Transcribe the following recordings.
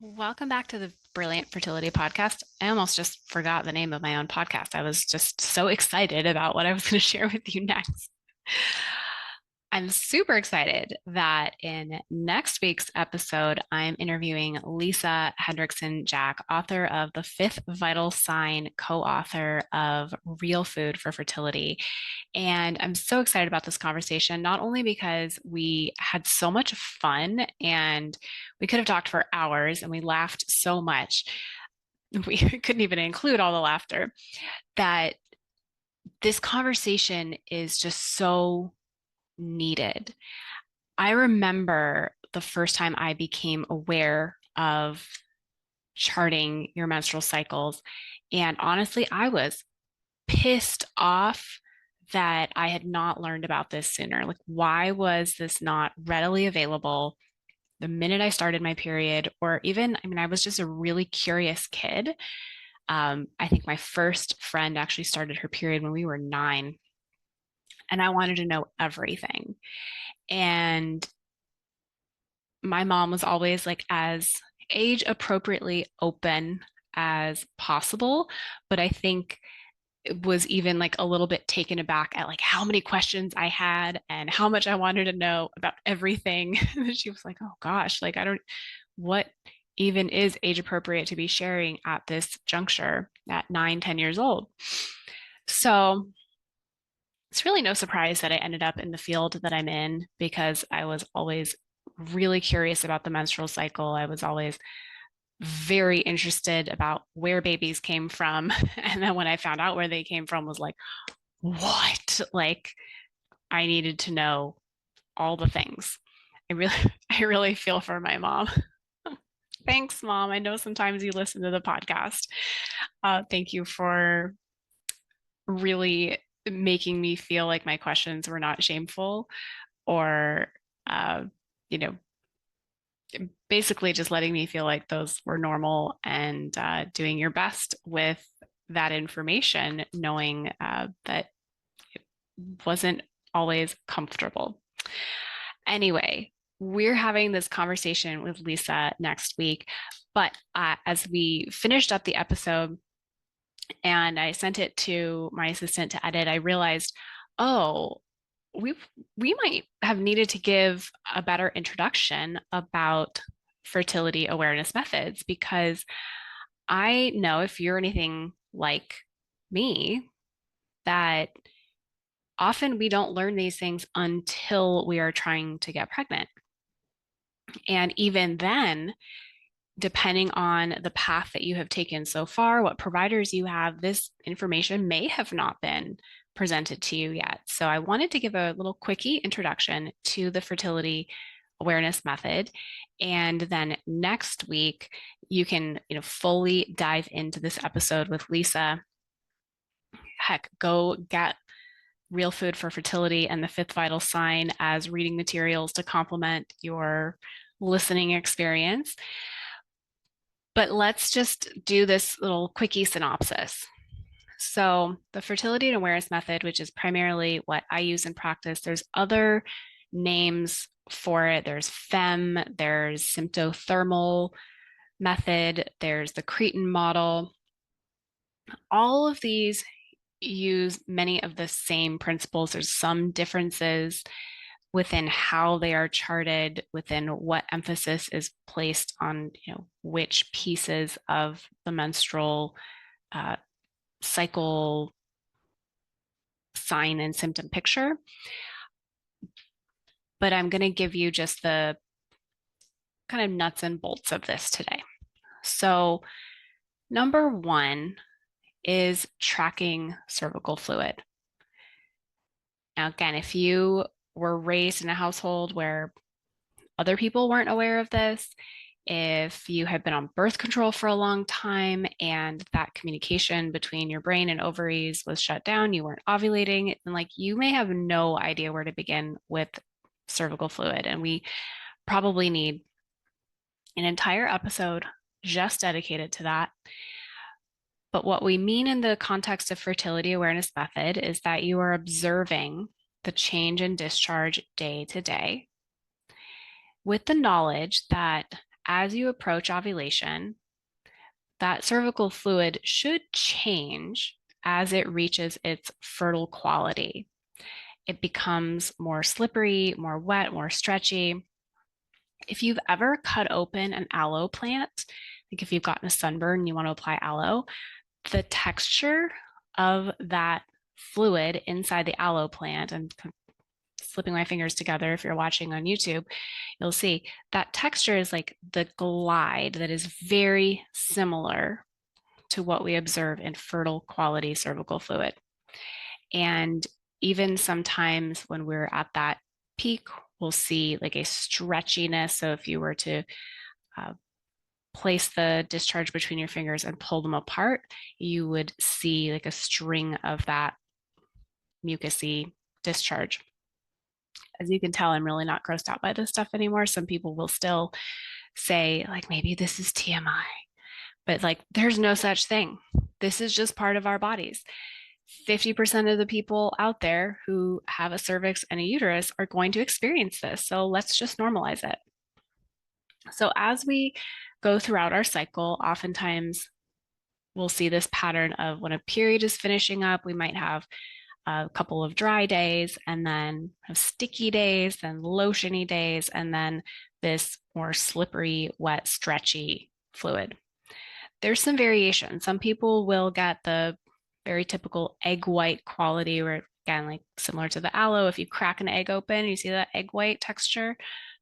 Welcome back to the Brilliant Fertility Podcast. I almost just forgot the name of my own podcast. I was just so excited about what I was going to share with you next. I'm super excited that in next week's episode, I'm interviewing Lisa Hendrickson-Jack, author of The Fifth Vital Sign, co-author of Real Food for Fertility. And I'm so excited about this conversation, not only because we had so much fun and we could have talked for hours and we laughed so much. We couldn't even include all the laughter, that this conversation is just so needed. I remember the first time I became aware of charting your menstrual cycles. And honestly, I was pissed off that I had not learned about this sooner. Like, why was this not readily available the minute I started my period? Or even, I was just a really curious kid. I think my first friend actually started her period when we were 9, and I wanted to know everything. And my mom was always like as age appropriately open as possible, but I think it was even like a little bit taken aback at like how many questions I had and how much I wanted to know about everything. She was like, "Oh gosh, like I don't what even is age appropriate to be sharing at this juncture at 9, 10 years old." So it's really no surprise that I ended up in the field that I'm in because I was always really curious about the menstrual cycle. I was always very interested about where babies came from. And then when I found out where they came from, was like, what? Like, I needed to know all the things. I really, I really feel for my mom. Thanks, Mom. I know sometimes you listen to the podcast. Thank you for really making me feel like my questions were not shameful or, uh, you know, basically just letting me feel like those were normal and doing your best with that information, knowing that it wasn't always comfortable. Anyway, we're having this conversation with Lisa next week. But as we finished up the episode and I sent it to my assistant to edit, I realized, oh, we we might have needed to give a better introduction about fertility awareness methods, because I know, if you're anything like me, that often we don't learn these things until we are trying to get pregnant. And even then, depending on the path that you have taken so far, what providers you have, this information may have not been presented to you yet. So I wanted to give a little quickie introduction to the fertility awareness method. And then next week, you can, fully dive into this episode with Lisa. Heck, go get Real Food for Fertility and The Fifth Vital Sign as reading materials to complement your listening experience. But let's just do this little quickie synopsis. So, the fertility and awareness method, which is primarily what I use in practice, there's other names for it. There's FEM, there's symptothermal method, there's the Cretan model. All of these use many of the same principles. There's some differences within how they are charted, within what emphasis is placed on, which pieces of the menstrual uh, cycle sign and symptom picture. But I'm going to give you just the kind of nuts and bolts of this today. So, number one is tracking cervical fluid. Now, again, if you were raised in a household where other people weren't aware of this, if you had been on birth control for a long time and that communication between your brain and ovaries was shut down, you weren't ovulating, and like you may have no idea where to begin with cervical fluid. And we probably need an entire episode just dedicated to that. But what we mean in the context of fertility awareness method is that you are observing the change in discharge day to day, with the knowledge that as you approach ovulation, that cervical fluid should change as it reaches its fertile quality. It becomes more slippery, more wet, more stretchy. If you've ever cut open an aloe plant, like if you've gotten a sunburn and you want to apply aloe, the texture of that fluid inside the aloe plant, and slipping my fingers together if you're watching on YouTube, you'll see that texture is like the glide that is very similar to what we observe in fertile quality cervical fluid. And even sometimes when we're at that peak, we'll see like a stretchiness. So if you were to place the discharge between your fingers and pull them apart, you would see like a string of that mucusy discharge. As you can tell, I'm really not grossed out by this stuff anymore. Some people will still say, like, maybe this is TMI, but like, there's no such thing. This is just part of our bodies. 50% of the people out there who have a cervix and a uterus are going to experience this. So let's just normalize it. So as we go throughout our cycle, oftentimes we'll see this pattern of when a period is finishing up, we might have a couple of dry days and then have sticky days, then lotiony days, and then this more slippery, wet, stretchy fluid. There's some variation. Some people will get the very typical egg white quality, where again, like similar to the aloe, if you crack an egg open, you see that egg white texture.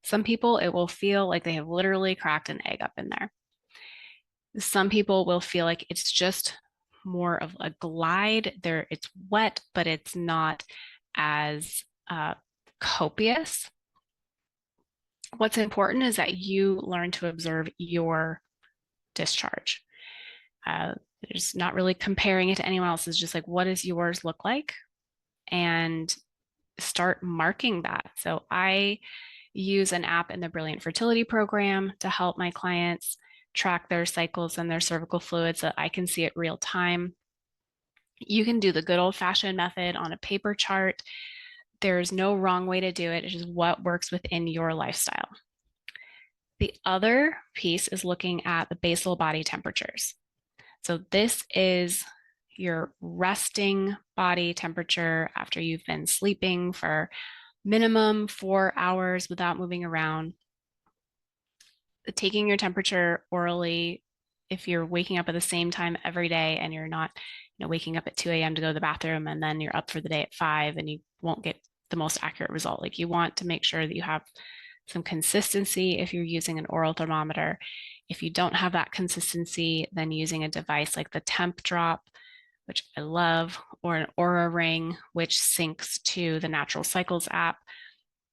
Some people, it will feel like they have literally cracked an egg up in there. Some people will feel like it's just more of a glide. It's wet, but it's not as copious. What's important is that you learn to observe your discharge. There's not really comparing it to anyone else's, just like, what does yours look like? And start marking that. So I use an app in the Brilliant Fertility program to help my clients track their cycles and their cervical fluid so that I can see it real time. You can do the good old-fashioned method on a paper chart. There's no wrong way to do it. It's just what works within your lifestyle. The other piece is looking at the basal body temperatures. So this is your resting body temperature after you've been sleeping for minimum 4 hours without moving around. Taking your temperature orally, if you're waking up at the same time every day and you're not, waking up at 2 a.m. to go to the bathroom and then you're up for the day at 5 and you won't get the most accurate result. Like, you want to make sure that you have some consistency if you're using an oral thermometer. If you don't have that consistency, then using a device like the Temp Drop, which I love, or an Oura Ring, which syncs to the Natural Cycles app.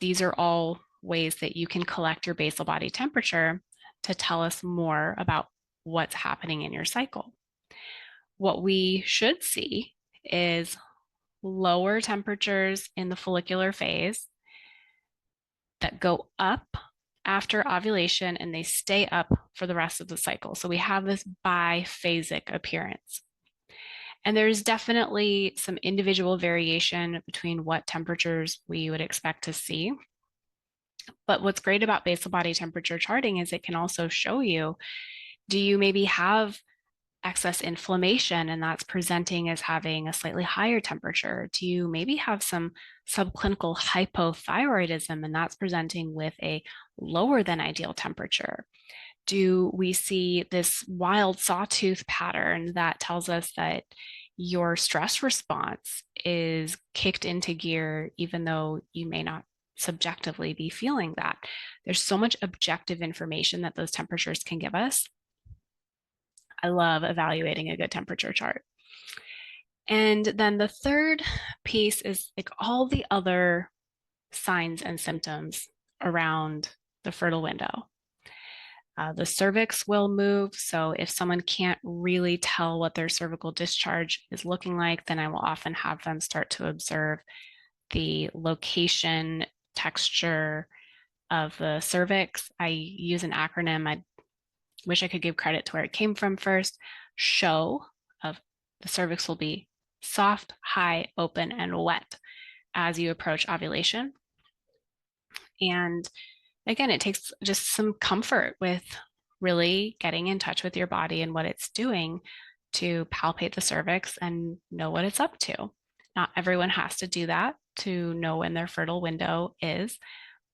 These are all ways that you can collect your basal body temperature to tell us more about what's happening in your cycle. What we should see is lower temperatures in the follicular phase that go up after ovulation and they stay up for the rest of the cycle. So we have this biphasic appearance. And there's definitely some individual variation between what temperatures we would expect to see. But what's great about basal body temperature charting is it can also show you, do you maybe have excess inflammation and that's presenting as having a slightly higher temperature? Do you maybe have some subclinical hypothyroidism and that's presenting with a lower than ideal temperature? Do we see this wild sawtooth pattern that tells us that your stress response is kicked into gear, even though you may not subjectively be feeling that? There's so much objective information that those temperatures can give us. I love evaluating a good temperature chart. And then the third piece is like all the other signs and symptoms around the fertile window. The cervix will move. So if someone can't really tell what their cervical discharge is looking like, then I will often have them start to observe the location, texture of the cervix. I use an acronym. I wish I could give credit to where it came from first. SHOW of the cervix will be soft, high, open, and wet as you approach ovulation. And again, it takes just some comfort with really getting in touch with your body and what it's doing to palpate the cervix and know what it's up to. Not everyone has to do that to know when their fertile window is,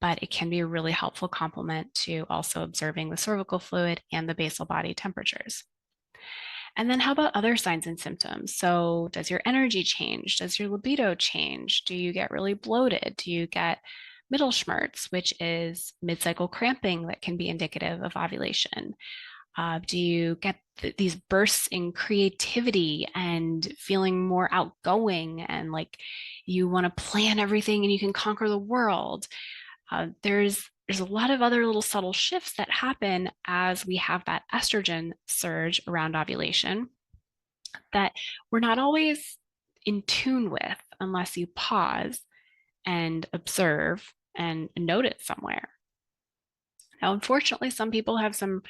but it can be a really helpful complement to also observing the cervical fluid and the basal body temperatures. And then how about other signs and symptoms? So does your energy change? Does your libido change? Do you get really bloated? Do you get Mittelschmerz, which is mid-cycle cramping that can be indicative of ovulation? Do you get these bursts in creativity and feeling more outgoing and like you want to plan everything and you can conquer the world? There's a lot of other little subtle shifts that happen as we have that estrogen surge around ovulation that we're not always in tune with unless you pause and observe and note it somewhere. Now, unfortunately, some people have some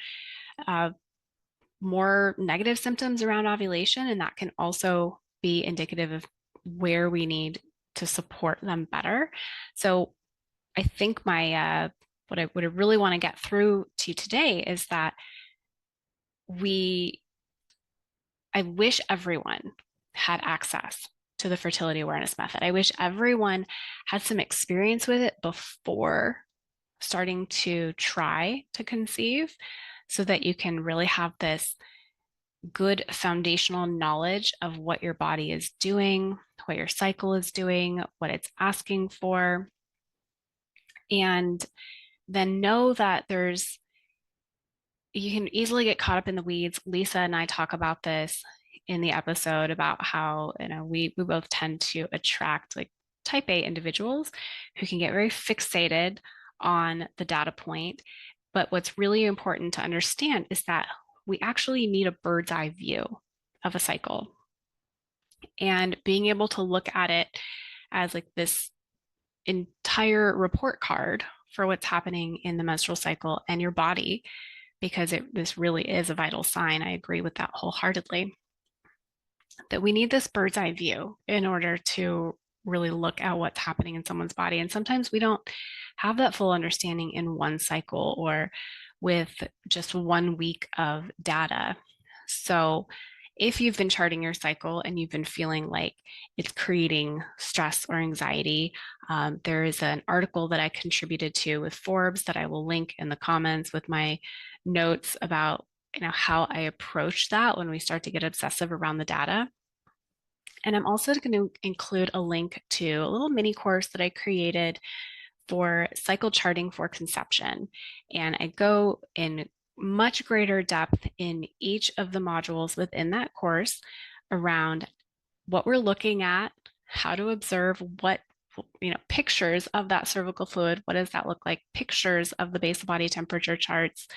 more negative symptoms around ovulation, and that can also be indicative of where we need to support them better. So I think what I really want to get through to you today is that I wish everyone had access to the fertility awareness method. I wish everyone had some experience with it before starting to try to conceive so that you can really have this good foundational knowledge of what your body is doing, what your cycle is doing, what it's asking for. And then know that you can easily get caught up in the weeds. Lisa and I talk about this in the episode about how, we both tend to attract like type A individuals who can get very fixated on the data point. But what's really important to understand is that we actually need a bird's eye view of a cycle. And being able to look at it as like this entire report card for what's happening in the menstrual cycle and your body, because this really is a vital sign. I agree with that wholeheartedly. That we need this bird's eye view in order to really look at what's happening in someone's body. And sometimes we don't have that full understanding in one cycle or with just 1 week of data. So if you've been charting your cycle and you've been feeling like it's creating stress or anxiety, there is an article that I contributed to with Forbes that I will link in the comments with my notes about how I approach that when we start to get obsessive around the data. And I'm also going to include a link to a little mini course that I created for cycle charting for conception. And I go in much greater depth in each of the modules within that course around what we're looking at, how to observe what, pictures of that cervical fluid, what does that look like, pictures of the basal body temperature charts,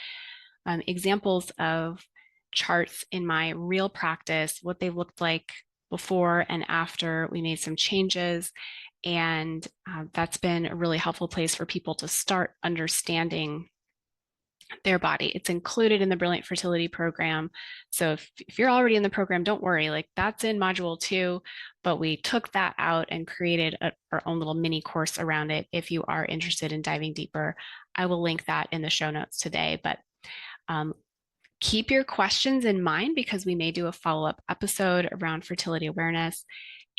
examples of charts in my real practice, what they looked like before and after we made some changes. And that's been a really helpful place for people to start understanding their body. It's included in the Brilliant Fertility program. So if you're already in the program, don't worry, like that's in module 2, but we took that out and created our own little mini course around it. If you are interested in diving deeper, I will link that in the show notes today. But keep your questions in mind because we may do a follow-up episode around fertility awareness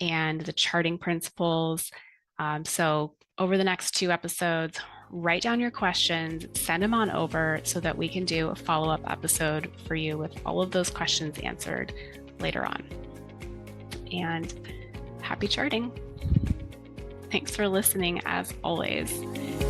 and the charting principles. So over the next 2 episodes, write down your questions, send them on over so that we can do a follow-up episode for you with all of those questions answered later on. And happy charting. Thanks for listening as always.